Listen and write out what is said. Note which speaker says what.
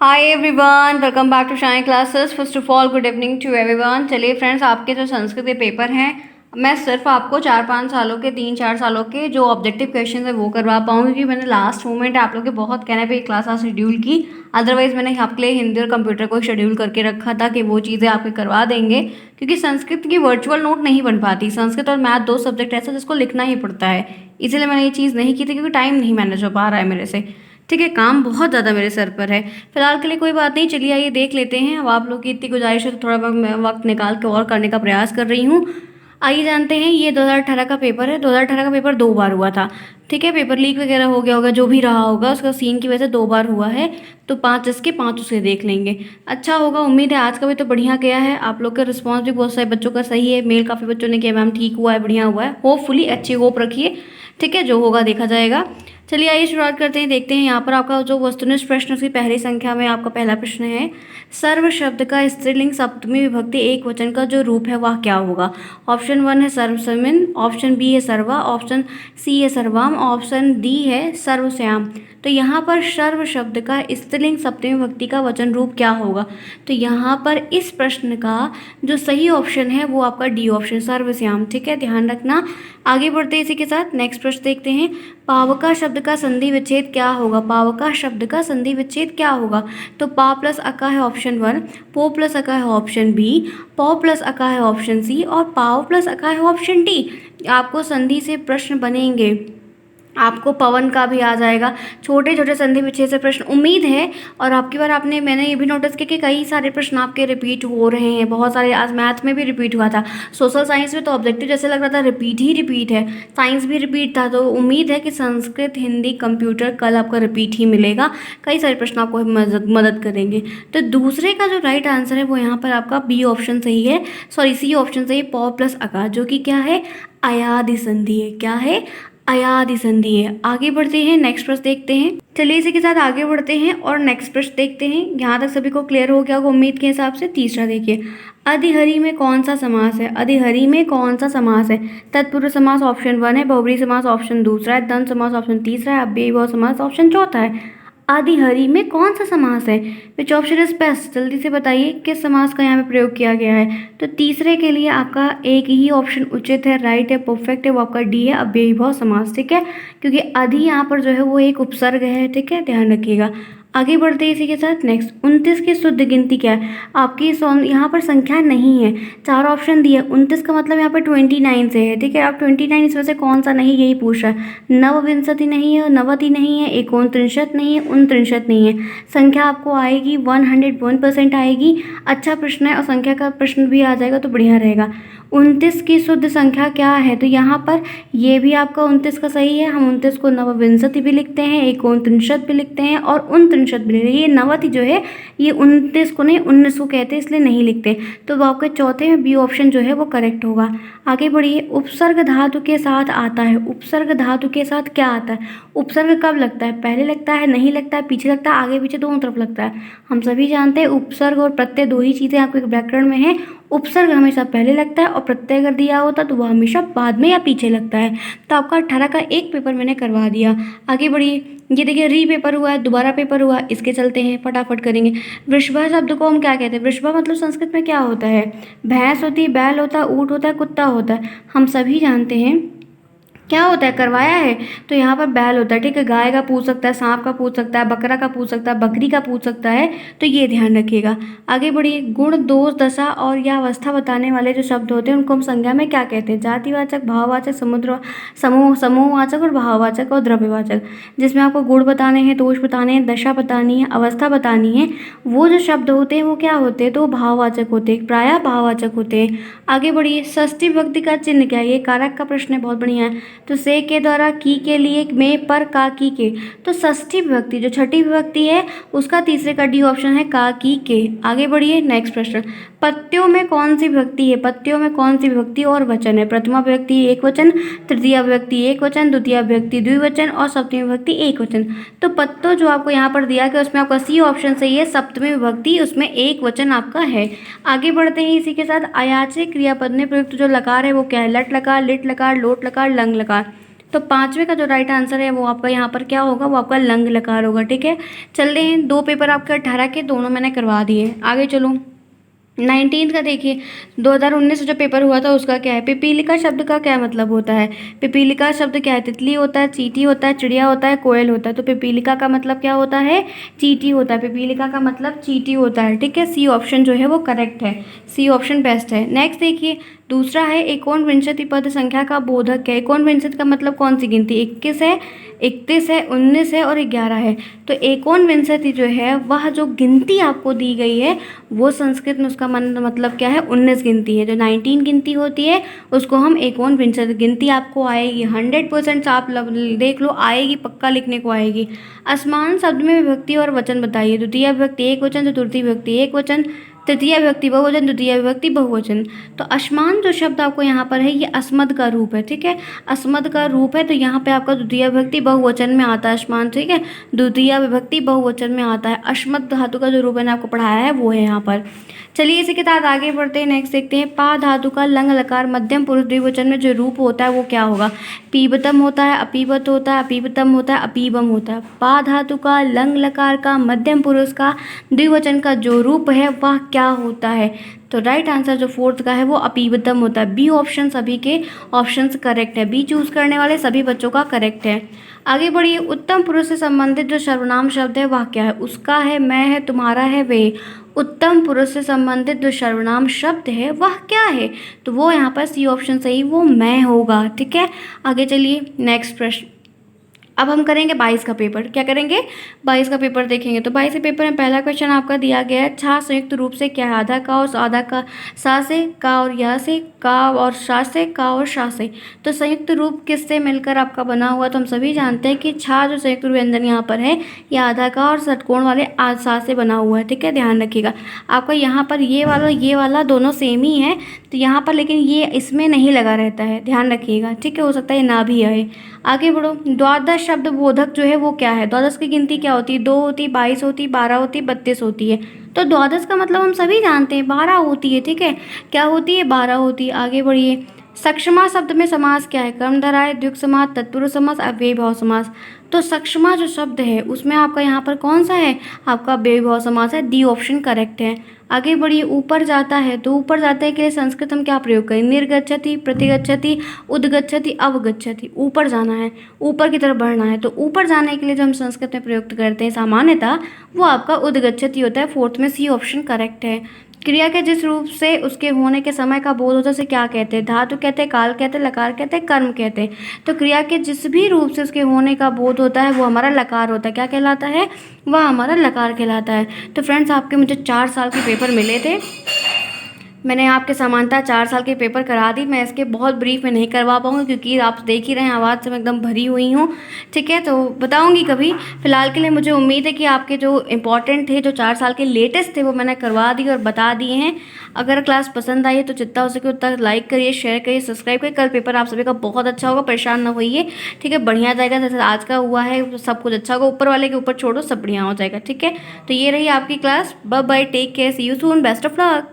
Speaker 1: Hi everyone, welcome back to Shine Classes. First of all good evening to everyone. चलिए friends, आपके जो संस्कृत के paper हैं, मैं सिर्फ आपको 4-5 सालों के 3-4 सालों के जो ऑब्जेक्टिव क्वेश्चन है वो करवा पाऊँगी, क्योंकि मैंने लास्ट मोमेंट आप लोग के बहुत कहने पे क्लास आज शेड्यूल की। अदरवाइज़ मैंने आपके लिए हिंदी और कंप्यूटर को शेड्यूल करके रखा था कि वो चीज़ें आपके करवा देंगे, क्योंकि संस्कृत की वर्चुअल नोट नहीं बन पाती। संस्कृत और मैथ दो सब्जेक्ट ऐसा जिसको लिखना ही पड़ता है, इसीलिए मैंने ये चीज़ नहीं की थी, क्योंकि टाइम नहीं मैनेज हो पा रहा है मेरे से। ठीक है, काम बहुत ज़्यादा मेरे सर पर है फिलहाल के लिए। कोई बात नहीं, चलिए आइए देख लेते हैं। अब आप लोग की इतनी गुजारिश है तो थोड़ा बहुत मैं वक्त निकाल के और करने का प्रयास कर रही हूँ। आइए जानते हैं, ये 2018 का पेपर है। 2018 का पेपर 2 बार हुआ था। ठीक है, पेपर लीक वगैरह हो गया होगा, जो भी रहा होगा उसका सीन की वजह से 2 बार हुआ है। तो 5 इसके 5 उसके देख लेंगे, अच्छा होगा। उम्मीद है आज का भी तो बढ़िया गया है। आप लोग का रिस्पॉन्स भी बहुत सारे बच्चों का सही है। मेल काफ़ी बच्चों ने किया मैम ठीक हुआ है, बढ़िया हुआ है। होपफुली अच्छी होप रखिए। ठीक है, जो होगा देखा जाएगा। चलिए आइए शुरुआत करते हैं, देखते हैं यहाँ पर आपका जो वस्तुनिष्ठ प्रश्न उसकी पहली संख्या में आपका पहला प्रश्न है। सर्व शब्द का स्त्रीलिंग सप्तमी विभक्ति एक वचन का जो रूप है वह क्या होगा। ऑप्शन 1 है सर्वसमिन, ऑप्शन बी है सर्वा, ऑप्शन सी है सर्वाम, ऑप्शन डी है सर्वश्याम। तो यहाँ पर सर्व शब्द का स्त्रीलिंग सप्तमी विभक्ति का वचन रूप क्या होगा। तो यहाँ पर इस प्रश्न का जो सही ऑप्शन है वो आपका डी ऑप्शन सर्वश्याम। ठीक है, ध्यान रखना। आगे बढ़ते हैं इसी के साथ नेक्स्ट प्रश्न देखते हैं। पावका शब्द का संधि विच्छेद क्या होगा। पावका शब्द का संधि विच्छेद क्या होगा। तो पा प्लस अका है ऑप्शन 1, पो प्लस अका है ऑप्शन बी, पौ प्लस अका है ऑप्शन सी और पाव प्लस अका है ऑप्शन डी। आपको संधि से प्रश्न बनेंगे, आपको पवन का भी आ जाएगा। छोटे छोटे संधि विच्छेद से प्रश्न उम्मीद है। और आपकी बार मैंने ये भी नोटिस किया कि कई सारे प्रश्न आपके रिपीट हो रहे हैं, बहुत सारे। आज मैथ में भी रिपीट हुआ था, सोशल साइंस में तो ऑब्जेक्टिव जैसे लग रहा था रिपीट ही रिपीट है, साइंस भी रिपीट था। तो उम्मीद है कि संस्कृत, हिंदी, कंप्यूटर कल आपका रिपीट ही मिलेगा। कई सारे प्रश्न आपको मदद करेंगे। तो दूसरे का जो राइट आंसर है वो यहाँ पर आपका बी ऑप्शन सही है, सॉरी सी ऑप्शन सही, पौ प्लस अका, जो कि क्या है, अयादि संधि है। क्या है, अयादि संधि है। आगे बढ़ते हैं, नेक्स्ट प्रश्न देखते हैं। चलिए इसी के साथ आगे बढ़ते हैं और नेक्स्ट प्रश्न देखते हैं। यहाँ तक सभी को क्लियर हो गया होगा उम्मीद के हिसाब से। तीसरा देखिए, अधिहरि में कौन सा समास है। अधिहरि में कौन सा समास है। तत्पुरुष समास ऑप्शन 1 है, बहुब्रीहि समास ऑप्शन दूसरा है, द्वंद्व समास ऑप्शन तीसरा है, अव्ययीभाव समास ऑप्शन चौथा है। अधिहरि में कौन सा समास है। विच ऑप्शन इज बेस्ट, जल्दी से बताइए किस समास का यहाँ पे प्रयोग किया गया है। तो तीसरे के लिए आपका एक ही ऑप्शन उचित है, राइट है, परफेक्ट है, वो आपका डी है, अव्ययीभाव समास। ठीक है, क्योंकि अधि यहाँ पर जो है वो एक उपसर्ग है। ठीक है, ध्यान रखिएगा। आगे बढ़ते हैं इसी के साथ नेक्स्ट। 29 की शुद्ध गिनती क्या है। आपकी यहाँ पर संख्या नहीं है, 4 ऑप्शन दिए। 29 का मतलब यहाँ पर 29 से है। ठीक है, अब 29 इसमें से कौन सा नहीं, यही पूछ रहा है। नवविंशति नहीं है, नवति नहीं है, 39 नहीं है, 39 नहीं है। संख्या आपको आएगी 101% आएगी। अच्छा प्रश्न है और संख्या का प्रश्न भी आ जाएगा तो बढ़िया रहेगा। 29 की शुद्ध संख्या क्या है। तो यहाँ पर ये भी आपका 29 का सही है। हम 29 को नवविंशति भी लिखते हैं, 39 भी लिखते हैं और 39 भी लिखते हैं। ये नवति जो है ये 29 को नहीं 19 को कहते हैं, इसलिए नहीं लिखते। तो वो आपके चौथे में बी ऑप्शन जो है वो करेक्ट होगा। आगे बढ़िए, उपसर्ग धातु के साथ आता है। उपसर्ग धातु के साथ क्या आता है। उपसर्ग कब लगता है, पहले लगता है, नहीं लगता है, पीछे लगता है, आगे पीछे दोनों तरफ लगता है। हम सभी जानते हैं उपसर्ग और प्रत्यय दो ही चीज़ें आपके व्याकरण में है। उपसर्ग हमेशा पहले लगता है और प्रत्यय अगर दिया होता तो वह हमेशा बाद में या पीछे लगता है। तो आपका 18 का एक पेपर मैंने करवा दिया। आगे बढ़िए, ये देखिए री पेपर हुआ है, दोबारा पेपर हुआ, इसके चलते हैं, फटाफट करेंगे। वृषभा शब्द को हम क्या कहते हैं। वृषभा मतलब संस्कृत में क्या होता है। भैंस होती है, बैल होता है, ऊँट होता है, कुत्ता होता है। हम सभी जानते हैं क्या होता है, करवाया है। तो यहाँ पर बैल होता है। ठीक है, गाय का पूछ सकता है, सांप का पूछ सकता है, बकरा का पूछ सकता है, बकरी का पूछ सकता है। तो ये ध्यान रखिएगा। आगे बढ़िए, गुण, दोष, दशा और या अवस्था बताने वाले जो शब्द होते हैं उनको हम संज्ञा में क्या कहते हैं। जातिवाचक, भाववाचक, समूहवाचक और भाववाचक और द्रव्यवाचक। जिसमें आपको गुण बताने हैं, दोष बताने हैं, दशा बतानी है, अवस्था बतानी है, वो जो शब्द होते हैं वो क्या होते हैं, तो भाववाचक होते हैं, प्रायः भाववाचक होते हैं। आगे बढ़िए, षष्ठी विभक्ति का चिन्ह क्या है। ये कारक का प्रश्न है, बहुत बढ़िया है। तो से के द्वारा, की के लिए, में, पर, का, की के। तो षष्ठी विभक्ति जो छठी विभक्ति है उसका तीसरे का डी ऑप्शन है, का, की, के। आगे बढ़िए, नेक्स्ट प्रश्न। पत्तियों में कौन सी विभक्ति है। पत्तियों में कौन सी विभक्ति और वचन है। प्रथमा विभक्ति एक वचन, तृतीया विभक्ति एक वचन, द्वितीय विभक्ति द्विवचन और सप्तमी विभक्ति एक वचन। तो पत्तों जो आपको यहाँ पर दिया गया उसमें आपका सी ऑप्शन सही है, सप्तमी विभक्ति, उसमें एक वचन आपका है। आगे बढ़ते हैं इसी के साथ। अयाचे क्रियापद में प्रयुक्त जो लकार है वो क्या है। लट लकार, लिट लकार, लोट लकार, लंग लकार। तो पाँचवें का जो राइट आंसर है वो आपका यहाँ पर क्या होगा, वो आपका लंग लकार होगा। ठीक है, चल रहे हैं 2 पेपर आपके 18 के दोनों मैंने करवा दिए। आगे चलो 19 का देखिए, 2019 जो पेपर हुआ था उसका क्या है, पिपीलिका शब्द का क्या मतलब होता है। पिपीलिका शब्द क्या है, तितली होता है, चींटी होता है, चिड़िया होता है, कोयल होता है। तो पिपीलिका का मतलब क्या होता है, चींटी होता है। पिपीलिका का मतलब चींटी होता है। ठीक है, सी ऑप्शन जो है वो करेक्ट है, सी ऑप्शन बेस्ट है। नेक्स्ट देखिए, दूसरा है एकोनविंशति पद संख्या का बोधक है। एकोनविंशति का मतलब कौन सी गिनती, 21 है, 31 है, 19 है और 11 है। तो एकोनविंशति जो है वह जो गिनती आपको दी गई है वो संस्कृत में उसका मतलब क्या है, 19 गिनती है। जो 19 गिनती होती है उसको हम एकोनविंशति गिनती आपको आएगी 100%। आप देख लो, आएगी, पक्का लिखने को आएगी। असमान शब्द में विभक्ति और वचन बताइए। द्वितीय विभक्ति एक वचन, चतुर्थी विभक्ति एक वचन, तृतीय विभक्ति बहुवचन, द्वितीय विभक्ति बहुवचन। तो असमान जो शब्द आपको यहाँ पर है ये अस्मद का रूप है। ठीक है, अस्मद का रूप है, तो यहाँ पे आपका द्वितीय विभक्ति बहुवचन में आता है असमान। ठीक है, द्वितीय विभक्ति बहुवचन में आता है। अस्मद धातु का जो रूप मैंने आपको पढ़ाया है वो है यहाँ पर। चलिए इसी के साथ आगे बढ़ते हैं। नेक्स्ट देखते हैं, पा धातु का लंग लकार मध्यम पुरुष द्विवचन में जो रूप होता है वो क्या होगा। पीबतम होता है, अपीबत होता है, अपीबतम होता है, अपीबम होता है। पा धातु का लंग लकार का मध्यम पुरुष का द्विवचन का जो रूप है वह क्या होता है। तो राइट आंसर जो फोर्थ का है वो अपीबतम होता है। बी ऑप्शन सभी के ऑप्शंस करेक्ट है, बी चूज करने वाले सभी बच्चों का करेक्ट है। आगे बढ़िए, उत्तम पुरुष से संबंधित जो सर्वनाम शब्द है वह क्या है। उसका है, मैं है, तुम्हारा है, वे। उत्तम पुरुष से संबंधित जो सर्वनाम शब्द है वह क्या है, तो वो यहाँ पर सी ऑप्शन सही, वो मैं होगा। ठीक है, आगे चलिए नेक्स्ट प्रश्न। अब हम करेंगे 22 का पेपर। क्या करेंगे, 22 का पेपर देखेंगे। तो 22 के पेपर में पहला क्वेश्चन आपका दिया गया है, छा संयुक्त रूप से क्या है। आधा का और आधा का, सा से, का और या से, का और शा से, का और शा से। तो संयुक्त रूप किससे मिलकर आपका बना हुआ, तो हम सभी जानते हैं कि छा जो संयुक्त रूप व्यंजन यहाँ पर है ये आधा का और षटकोण वाले सा से बना हुआ है। ठीक है, ध्यान रखिएगा आपका यहाँ पर ये वाला दोनों सेम ही है, तो यहाँ पर लेकिन ये इसमें नहीं लगा रहता है, ध्यान रखिएगा। ठीक है, हो सकता है ये ना भी आए। आगे बढ़ो, द्वादश शब्द बोधक जो है वो क्या है। द्वादश की गिनती क्या होती है, 2 होती, 22 होती, 12 होती, 32 होती है। तो द्वादश का मतलब हम सभी जानते हैं 12 होती है। ठीक है, क्या होती है, 12 होती है। आगे बढ़िए, सक्षमा शब्द में समास क्या है। कर्मधारय, द्विगु समास, तत्पुरुष समास, अव्ययीभाव समास। तो सक्षमा जो शब्द है उसमें आपका यहाँ पर कौन सा है, आपका अव्ययीभाव समास है, डी ऑप्शन करेक्ट है। आगे बढ़िए, ऊपर जाता है, तो ऊपर जाने के लिए संस्कृत हम क्या प्रयोग करें, निर्गच्छति, प्रतिगच्छति, उद्गच्छति, अवगच्छति। ऊपर जाना है, ऊपर की तरफ बढ़ना है, तो ऊपर जाने के लिए जो हम संस्कृत में प्रयोग करते हैं सामान्यतः वो आपका उद्गच्छति होता है। फोर्थ में सी ऑप्शन करेक्ट है। क्रिया के जिस रूप से उसके होने के समय का बोध होता है उसे क्या कहते हैं। धातु कहते हैं, काल कहते हैं, लकार कहते हैं, कर्म कहते हैं। तो क्रिया के जिस भी रूप से उसके होने का बोध होता है वो हमारा लकार होता है। क्या कहलाता है, वह हमारा लकार कहलाता है। तो फ्रेंड्स आपके मुझे 4 साल के पेपर मिले थे, मैंने आपके समानता 4 साल के पेपर करा दी। मैं इसके बहुत ब्रीफ में नहीं करवा पाऊँगी क्योंकि आप देख ही रहे हैं आवाज़ से मैं एकदम भरी हुई हूँ। ठीक है, तो बताऊँगी कभी। फ़िलहाल के लिए मुझे उम्मीद है कि आपके जो इंपॉर्टेंट थे, जो 4 साल के लेटेस्ट थे, वो मैंने करवा दिए और बता दिए हैं। अगर क्लास पसंद आई है तो जितना हो सके उतना लाइक करिए, शेयर करिए, सब्सक्राइब करिए। कल पेपर आप सभी का बहुत अच्छा होगा, परेशान ना होइए। ठीक है, बढ़िया जाएगा, जैसे आज का हुआ है सब कुछ अच्छा होगा। ऊपर वाले के ऊपर छोड़ो, सब बढ़िया हो जाएगा। ठीक है, तो ये रही आपकी class. Bye bye, take care, see you soon, best of luck.